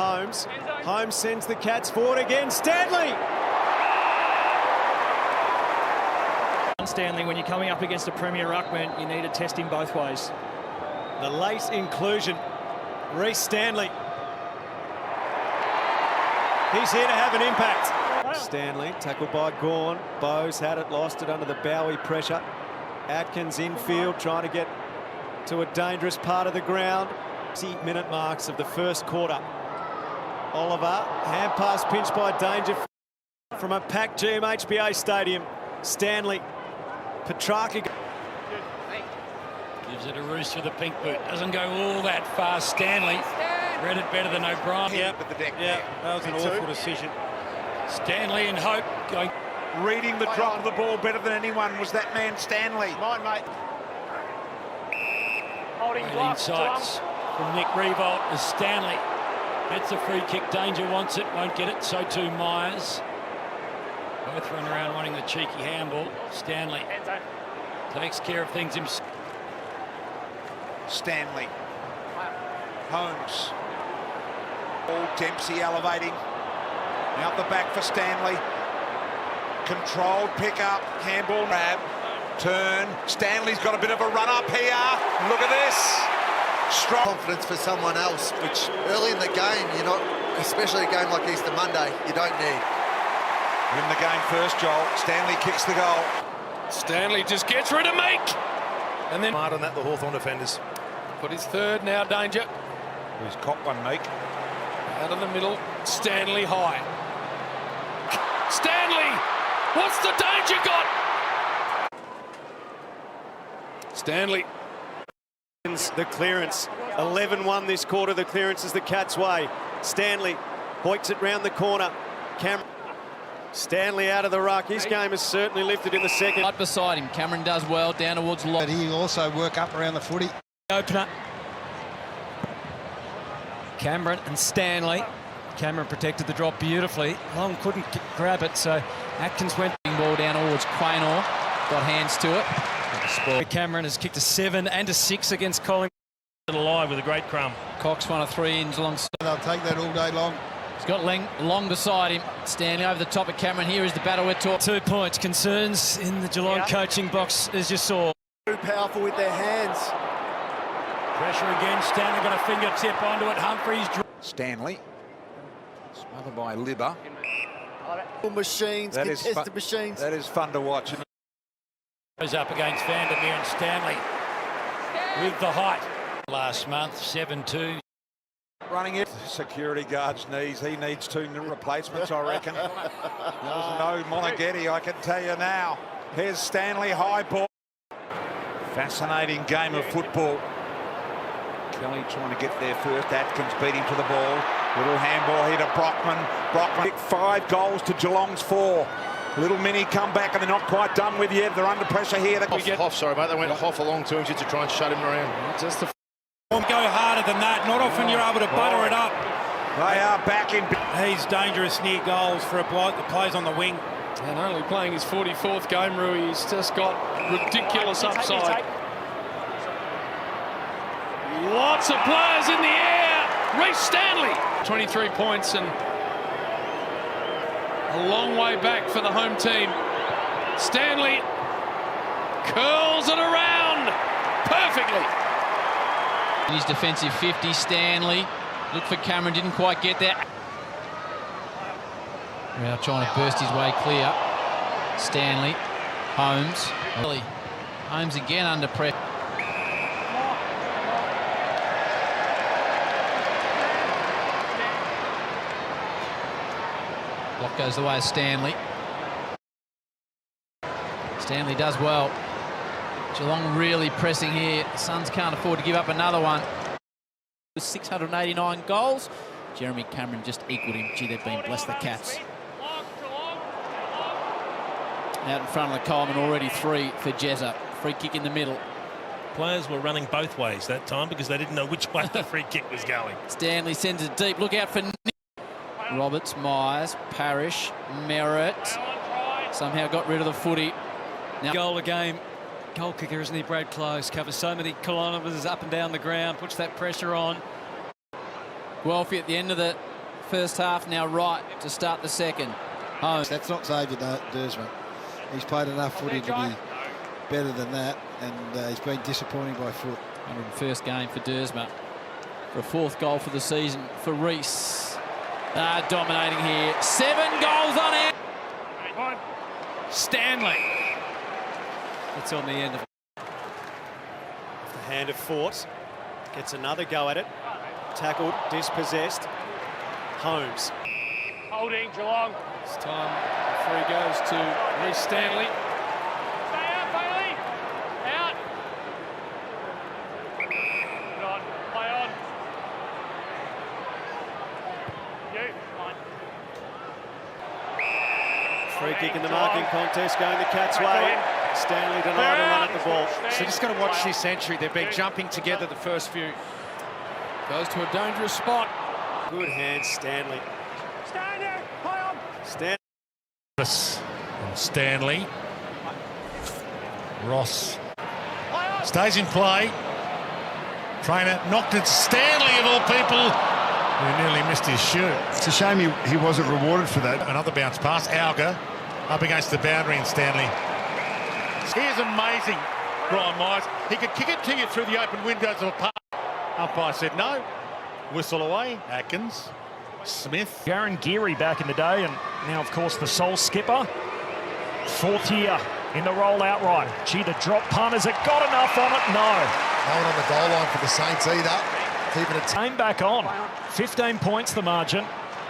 Holmes. Holmes sends the Cats forward again. Stanley! Stanley, when you're coming up against a Premier ruckman, you need to test him both ways. The late inclusion, Rhys Stanley. He's here to have an impact. Stanley, tackled by Gawn. Bowes had it, lost it under the Bowie pressure. Atkins infield, trying to get to a dangerous part of the ground. 60-minute marks of the first quarter. Oliver, hand pass pinched by Danger from a packed GMHBA stadium. Stanley, Petrarca. Gives it a Rhys with a pink boot. Doesn't go all that fast. Stanley read it better than O'Brien. Yeah, but the deck. Yeah, that was an awful decision. Stanley and Hope going. Reading the drop of the ball better than anyone was that man Stanley. Mine, mate. Holding insights from Nick Revolt as Stanley gets a free kick. Danger wants it, won't get it. So too Myers. Both run around wanting the cheeky handball. Stanley takes care of things himself. Stanley. Holmes. All Dempsey elevating. Out the back for Stanley. Controlled pick-up. Handball grab. Turn. Stanley's got a bit of a run-up here. Look at this. Strong confidence for someone else, which early in the game, you're not, especially a game like Easter Monday, you don't need. Win the game first, Joel. Stanley kicks the goal. Stanley just gets rid of Meek. And then hard on that, the Hawthorn defenders. Put his third now, Danger. He's copped one, Meek. Out of the middle, Stanley high. Stanley! What's the Danger got? Stanley. The clearance. 11-1 this quarter. The clearance is the Cats' way. Stanley hoiks it round the corner. Cameron. Stanley out of the ruck. His game has certainly lifted in the second. Right beside him. Cameron does well down towards long. But he also work up around the footy. Opener. Cameron and Stanley. Cameron protected the drop beautifully. Long couldn't grab it, so Atkins went. Ball down towards Quaynor. Got hands to it. Cameron has kicked a 7 and a 6 against Collingwood. Alive with a great crumb. Cox one of 3 ins alongside. They'll take that all day long. He's got Long beside him. Stanley over the top of Cameron. Here is the battle we're talking. 2 points. Concerns in the Geelong coaching box, as you saw. Too powerful with their hands. Pressure again. Stanley got a fingertip onto it. Humphries. Stanley. Smothered by Libba. Machines, That is contested machines. That is fun to watch. Goes up against Vandermeer and Stanley with the height. Last month, 7-2. Running it. Security guard's knees. He needs 2 replacements, I reckon. There was no Monaghetti, I can tell you now. Here's Stanley, high ball. Fascinating game of football. Kelly trying to get there first. Atkins beat him to the ball. Little handball here to Brockman. Brockman 5 goals to Geelong's 4. Little mini comeback, and they're not quite done with yet. They're under pressure here. Hoff, sorry, mate. They went Hoff along to him just to try and shut him around. Just the go harder than that. Not often you're able to butter it up. They are back in. He's dangerous near goals for a bloke that plays on the wing. And only playing his 44th game, Rui, he's just got ridiculous upside. Lots of players in the air. Rhys Stanley, 23 points and a long way back for the home team. Stanley curls it around perfectly. In his defensive 50, Stanley looked for Cameron, didn't quite get there. Now trying to burst his way clear. Stanley, Holmes. Holmes again under pressure. Block goes the way of Stanley. Stanley does well. Geelong really pressing here. The Suns can't afford to give up another one. 689 goals. Jeremy Cameron just equalled him. Gee, they've been blessed, the Cats. Out in front of the Coleman, already 3 for Jezza. Free kick in the middle. Players were running both ways that time because they didn't know which way the free kick was going. Stanley sends it deep. Look out for Nick. Roberts, Myers, Parrish, Merritt. Somehow got rid of the footy. Now goal a game. Goal kicker, isn't he, Brad Close? Covers so many kilometres up and down the ground, puts that pressure on. Guelphy at the end of the first half, now right to start the second. Home. That's not Xavier Dersma. He's played enough footy to be better than that, and he's been disappointing by foot. 101st game for Dersma. For a 4th goal for the season for Rhys. Dominating here. 7 goals on it. Stanley. It's on the end of The hand of Fort. Gets another go at it. Tackled, dispossessed. Holmes. Holding Geelong. This time the free goes to Rhys Stanley. Stay out, Bailey. Out. Good on. Play on. You. Fine. Free kick in the marking contest going the Cats' way. Stanley denied a run at the ball. So just got to watch this entry. They've been jumping together the first few. Goes to a dangerous spot. Good hand, Stanley. Stand there. Play on. Stanley. Ross stays in play. Trainer knocked it. Stanley, of all people, who nearly missed his shoot. It's a shame he wasn't rewarded for that. Another bounce pass. Alga up against the boundary, and Stanley. He is amazing, Brian Myers. He could kick it to you through the open windows of a park. Umpire said no. Whistle away. Atkins. Smith. Darren Geary back in the day, and now, of course, the sole skipper. 4th year in the roll outright. Gee, the drop punt, has it got enough on it? No. No one on the goal line for the Saints either. Keeping it. Came back on. 15 points the margin.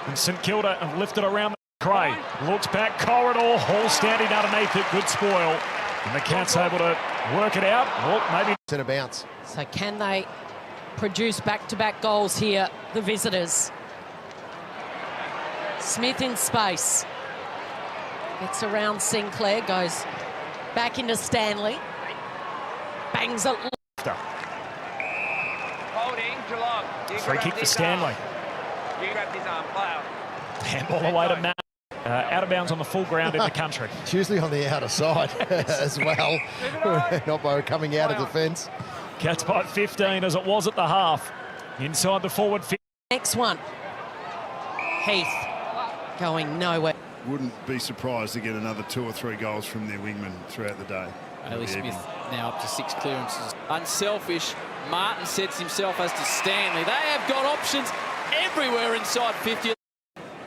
And St Kilda have lifted around the Cray. Looks back, corridor. Hall standing underneath it. Good spoil. And the Cats able to work it out. Well, maybe. In a bounce. So can they produce back-to-back goals here, the visitors? Smith in space. Gets around Sinclair, goes back into Stanley. Bangs it. Holding Geelong. Free kick for Stanley. You grab his arm. Play out. Handball away to Matt. Out of bounds on the full ground in the country. It's usually on the outer side as well. Not by coming out of defence. Cats by 15 as it was at the half. Inside the forward. Next one. Heath going nowhere. Wouldn't be surprised to get another 2 or 3 goals from their wingmen throughout the day. Bailey Smith now up to 6 clearances. Unselfish. Martin sets himself as to Stanley. They have got options everywhere inside 50.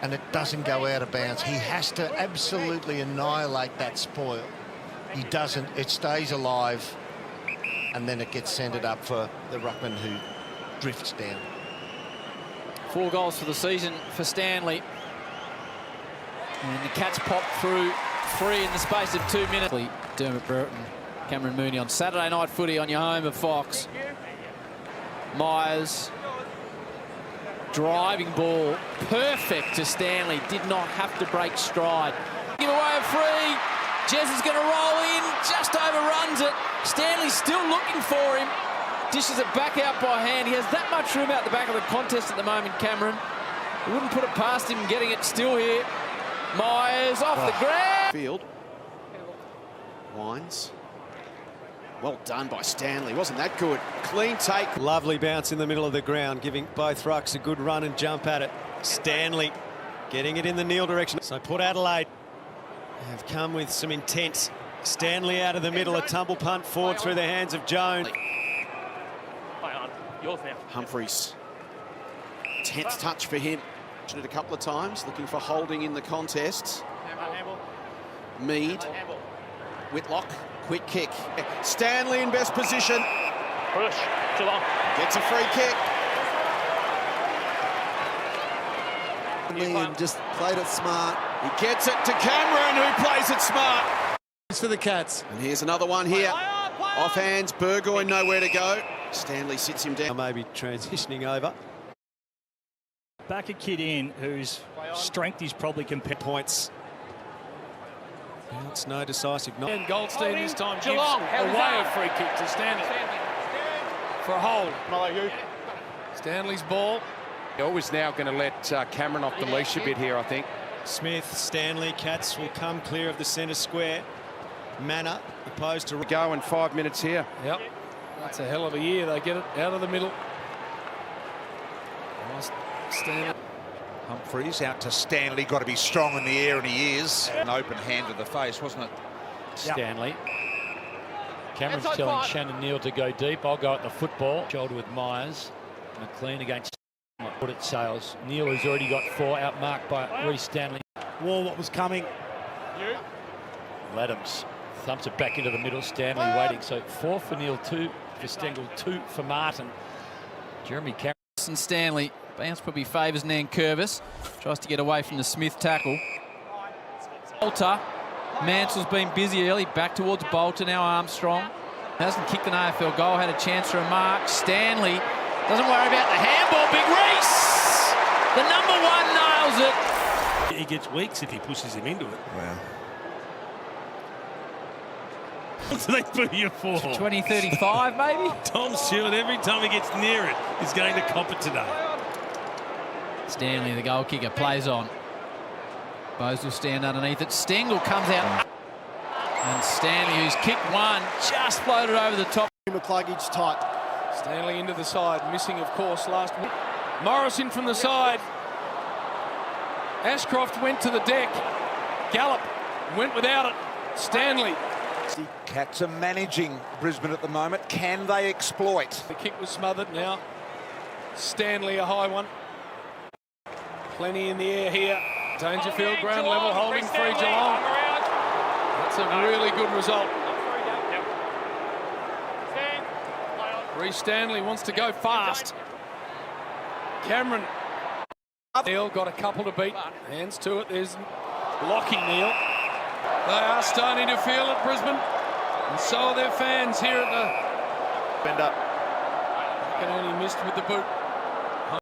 And it doesn't go out of bounds. He has to absolutely annihilate that spoil. He doesn't. It stays alive. And then it gets centred up for the ruckman who drifts down. 4 goals for the season for Stanley. And the Cats pop through 3 in the space of 2 minutes. Dermot Burton, Cameron Mooney on Saturday night footy on your home of Fox. Myers. Driving ball. Perfect to Stanley. Did not have to break stride. Give away a free. Jez is going to roll in. Just overruns it. Stanley's still looking for him. Dishes it back out by hand. He has that much room out the back of the contest at the moment, Cameron. He wouldn't put it past him getting it still here. Myers off the ground. Field. Wines. Well done by Stanley. Wasn't that good? Clean take. Lovely bounce in the middle of the ground, giving both rucks a good run and jump at it. Stanley getting it in the Neil direction. So Port Adelaide have come with some intent. Stanley out of the middle, a tumble punt forward through the hands of Jones. Humphreys. 10th touch for him. It a couple of times, looking for holding in the contest. Mead. Whitlock. Quick kick. Stanley in best position. Push. Geelong. Gets a free kick. And just played it smart. He gets it to Cameron, who plays it smart. It's for the Cats. And here's another one here. Off hands, Burgoyne nowhere to go. Stanley sits him down. Maybe transitioning over. Back a kid in whose strength is probably compared points. Well, it's no decisive. And Goldstein this time gives away a free kick to Stanley. For a hold. Stanley's ball. Always now going to let Cameron off the leash a bit here, I think. Smith, Stanley, Cats will come clear of the centre square. Manor opposed to go in 5 minutes here. Yep. That's a hell of a year. They get it out of the middle. Stanley. Humphreys out to Stanley, got to be strong in the air, and he is. An open hand to the face, wasn't it? Stanley. Cameron's telling Shannon Neal to go deep. I'll go at the football. Shoulder with Myers. McLean against put it Sales. Neal has already got 4, outmarked by Rhys Stanley. Wall, what was coming? Adams thumps it back into the middle. Stanley waiting. So 4 for Neal, 2 for Stengel, 2 for Martin. Jeremy Cameron. And Stanley, bounce probably favours Nankervis. Tries to get away from the Smith tackle. Bolter. Mansell's been busy early. Back towards Bolter, now Armstrong. Hasn't kicked an AFL goal, had a chance for a mark. Stanley doesn't worry about the handball. Big Rhys! The number 1 nails it. He gets weeks if he pushes him into it. Wow. What do they put you for? 20-35 maybe? Tom Stewart, every time he gets near it, is going to cop it today. Stanley, the goal kicker, plays on. Bose will stand underneath it. Stengel comes out. And Stanley, who's kicked one, just floated over the top. McCluggage tight. Stanley into the side, missing, of course, last week. Morrison from the side. Ashcroft went to the deck. Gallup went without it. Stanley. The Cats are managing Brisbane at the moment. Can they exploit? The kick was smothered now. Stanley, a high one. Plenty in the air here. Dangerfield, ground level, holding free Geelong. That's a really good result. Rhys Stanley wants to go fast. Cameron. Neal got a couple to beat. Hands to it. There's blocking Neal. They are starting to feel it, Brisbane. And so are their fans here at the... Bend up. Can only missed with the boot.